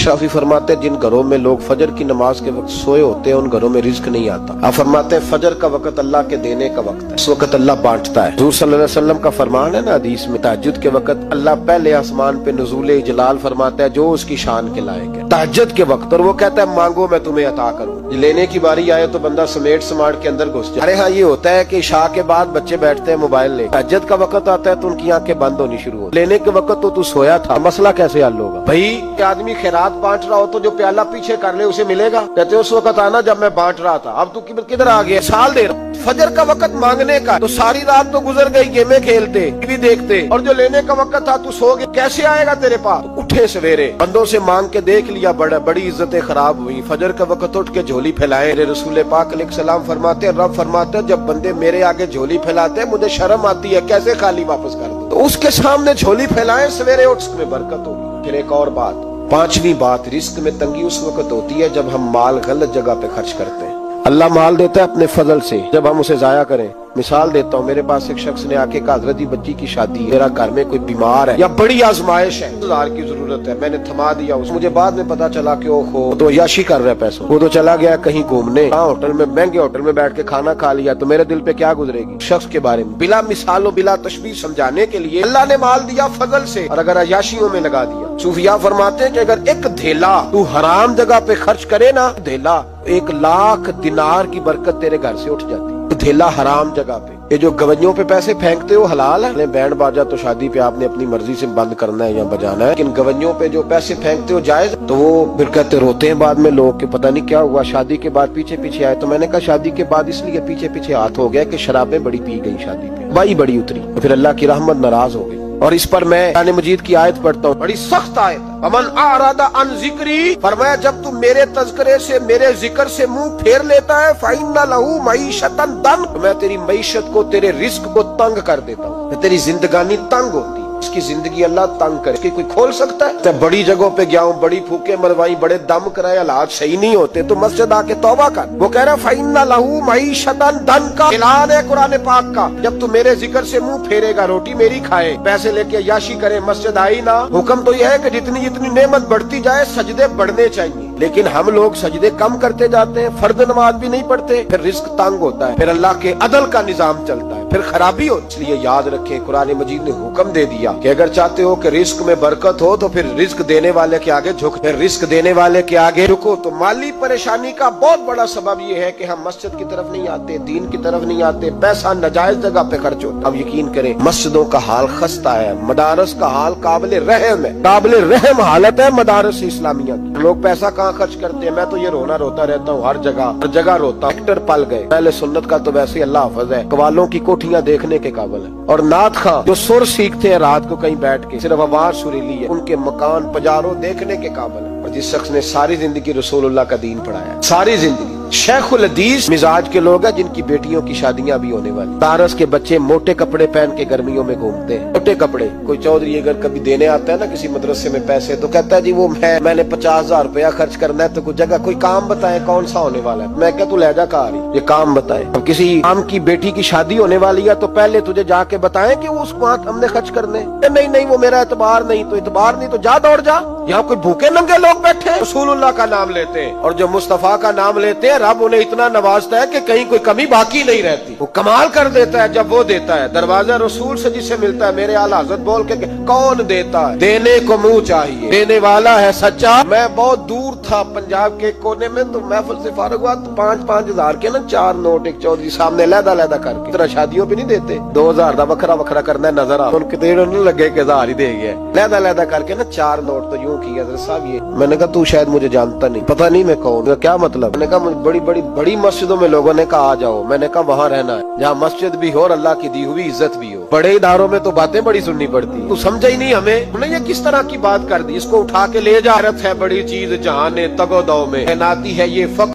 अशराफी फरमाते हैं जिन घरों में लोग फजर की नमाज के वक्त सोए होते हैं उन घरों में रिज्क नहीं आता। आप फरमाते हैं फजर का वक्त अल्लाह के देने का वक्त है, इस वक्त अल्लाह बांटता है। हुज़ूर सल्लल्लाहु अलैहि वसल्लम का फरमान है ना हदीस में, तहज्जुद के वक्त अल्लाह पहले आसमान पे नुज़ूल जलाल फरमाता है जो उसकी शान के लायक है तहज्जुद के वक्त, और वो कहता है मांगो मैं तुम्हें अता करूँ। लेने की बारी आए तो बंदा समेट समाट के अंदर घुस जाए। अरे हाँ, ये होता है कि इशा के बाद बच्चे बैठते हैं मोबाइल ले, तहज्जुद का वक्त आता है तो उनकी आंखें बंद होनी शुरू हो, लेने के वक्त तो तू सोया था। मसला कैसे हल होगा भाई? आदमी खैरात बांट रहा हो तो जो प्याला पीछे कर ले उसे मिलेगा? कहते उस वक्त आना जब मैं बांट रहा था, अब तू किधर आ गया? साल दे रहा। फजर का वक्त मांगने का, तो सारी रात तो गुजर गई गेमें खेलते टीवी देखते, और जो लेने का वक्त था तू सो गया, कैसे आएगा तेरे पास? तो उठे सवेरे बंदों से मांग के देख लिया, बड़ी इज्जतें खराब हुई। फजर का वक्त उठ के झोली फैलाए। रसूल पाक अलैहिस्सलाम फरमाते हैं, रब फरमाते हैं जब बंदे मेरे आगे झोली फैलाते हैं मुझे शर्म आती है, कैसे खाली वापस कर दूं? तो उसके सामने झोली फैलाए, सवेरे उठ में बरकत होगी। फिर एक और बात, पांचवी बात, रिस्क में तंगी उस वक्त होती है जब हम माल गलत जगह पे खर्च करते हैं। अल्लाह माल देता है अपने फजल से, जब हम उसे जाया करें। मिसाल देता हूँ, मेरे पास एक शख्स ने आके कहा हजरत जी बच्ची की शादी है, मेरा घर में कोई बीमार है या बड़ी आजमाइश है, 1000 की जरूरत है। मैंने थमा दिया उसे। मुझे बाद में पता चला कि ओहो तो याशी कर रहा है पैसों, वो तो चला गया कहीं घूमने, होटल में, महंगे होटल में बैठ के खाना खा लिया। तो मेरे दिल पे क्या गुजरेगी शख्स के बारे में? बिला मिसाल बिला तशबीह समझाने के लिए अल्लाह ने माल दिया फजल से, और अगर अयाशियों में लगा दिया। सूफिया फरमाते हैं कि अगर एक धेला तू हराम जगह पे खर्च करे ना, धेला 1 लाख दिनार की बरकत तेरे घर से उठ जाती। धेला हराम जगह पे। ये जो गवैयों पे पैसे फेंकते हो हलाल है। बैंड बाजा तो शादी पे आपने अपनी मर्जी से बंद करना है या बजाना है, लेकिन गवैयों पे जो पैसे फेंकते हो जायज? तो वो फिर कहते रोते हैं बाद में लोग कि पता नहीं क्या हुआ, शादी के बाद पीछे पीछे आए। तो मैंने कहा शादी के बाद इसलिए पीछे पीछे हाथ हो गया कि शराबें बड़ी पी गई शादी पे, बाई बड़ी उतरी, तो फिर अल्लाह की रहमत नाराज हो गई। और इस पर मैं कुरान मजीद की आयत पढ़ता हूँ, बड़ी सख्त आयत, अमन आरादा अन जिक्री, फरमाया जब तू मेरे तज़किरे से, मेरे जिक्र से मुंह फेर लेता है, फाइन्ना लहू मईशतन दन, मैं तेरी मईशत को, तेरे रिस्क को तंग कर देता हूँ, तेरी जिंदगानी तंग होती है। इसकी जिंदगी अल्लाह तंग करे कि कोई खोल सकता है? तो बड़ी जगहों पे गया हूँ, बड़ी फूके मरवाई, बड़े दम कराए, हालात सही नहीं होते, तो मस्जिद आके तौबा कर। वो कह रहा फाइन्ना लहू मईशतन दन का ऐलान है कुरान पाक का, जब तू मेरे जिक्र से मुंह फेरेगा, रोटी मेरी खाए, पैसे लेके याशी करे, मस्जिद आई ना। हुक्म तो यह है कि जितनी जितनी नेमत बढ़ती जाए सजदे बढ़ने चाहिए, लेकिन हम लोग सजदे कम करते जाते हैं, फर्द नमाज भी नहीं पढ़ते, फिर रिस्क तंग होता है, फिर अल्लाह के अदल का निजाम चलता है, फिर खराबी हो। इसलिए याद रखें, कुरान मजीद ने हुक्म दे दिया कि अगर चाहते हो कि रिस्क में बरकत हो तो फिर रिस्क देने वाले के आगे झुक, फिर रिस्क देने वाले के आगे झुको। तो माली परेशानी का बहुत बड़ा सबब यह है कि हम मस्जिद की तरफ नहीं आते, दीन की तरफ नहीं आते, पैसा नाजायज जगह पे खर्च होता। अब यकीन करें मस्जिदों का हाल खस्ता है, मदारस का हाल काबिल रहम है, काबिल रहम हालत है मदारस इस्लामिया की। लोग पैसा कहाँ खर्च करते हैं? मैं तो ये रोता रहता हूँ, हर जगह रोता। एक्टर पल गए। पहले सुन्नत का तो वैसे अल्लाह हाफ़िज़ है, कवालों की कोठियां देखने के काबिल है, और नात खां जो सुर सीखते हैं रात को कहीं बैठ के, सिर्फ आवाज सुरीली है, उनके मकान पजारों देखने के काबिल है। और जिस शख्स ने सारी जिंदगी रसूलुल्लाह का दीन पढ़ाया, सारी जिंदगी, शेखुल हदीस मिजाज के लोग हैं जिनकी बेटियों की शादियां भी होने वाली। तारस के बच्चे मोटे कपड़े पहन के गर्मियों में घूमते हैं, मोटे कपड़े। कोई चौधरी अगर कभी देने आता है ना किसी मदरसे में पैसे, तो कहता है जी वो मैंने 50,000 रुपया खर्च करना है, तो कुछ जगह कोई काम बताए कौन सा होने वाला है। मैं क्या तू लहजा कहा रही, ये काम बताए। अब किसी आम की बेटी की शादी होने वाली है तो पहले तुझे जाके बताएं कि वो उसको हमने खर्च करने। नहीं वो मेरा एतबार नहीं, तो एतबार नहीं तो जा दौड़ जा। यहाँ कोई भूखे नंगे लोग बैठे हैं, रसूलुल्लाह का नाम लेते हैं, और जो मुस्तफा का नाम लेते हैं रब उन्हें इतना नवाजता है कि कहीं कोई कमी बाकी नहीं रहती। वो कमाल कर देता है जब वो देता है। दरवाजा रसूल से जिसे मिलता है, मेरे आला हज़रत बोल के कौन देता है? देने को मुंह चाहिए, देने वाला है सच्चा। मैं बहुत दूर था पंजाब के कोने में, तो महफिल से फारग हुआ तो 5-5 हजार के ना 4 नोट एक चौधरी सामने लहदा करके, तरह शादियों पे नहीं देते 2000 का वखरा करना है नजर आ, उनके तेड़ न लगे के 1000 ही दे गया, लहदा करके ना 4 नोट। तो यूं किया साहब ये, मैंने कहा तू शायद मुझे जानता नहीं, पता नहीं मैं कौन, क्या मतलब? मैंने कहा बड़ी मस्जिदों में लोगों ने कहा आ जाओ। मैंने कहा वहाँ रहना है जहाँ मस्जिद भी हो और अल्लाह की दी हुई इज्जत भी हो। बड़े इदारों में तो बातें बड़ी सुननी पड़ती, तू समझा ही नहीं हमें। उन्हें ये किस तरह की बात कर दी, इसको उठा के ले जा रहा है बड़ी चीज जहाँ ने तगो दो में नाती है ये फक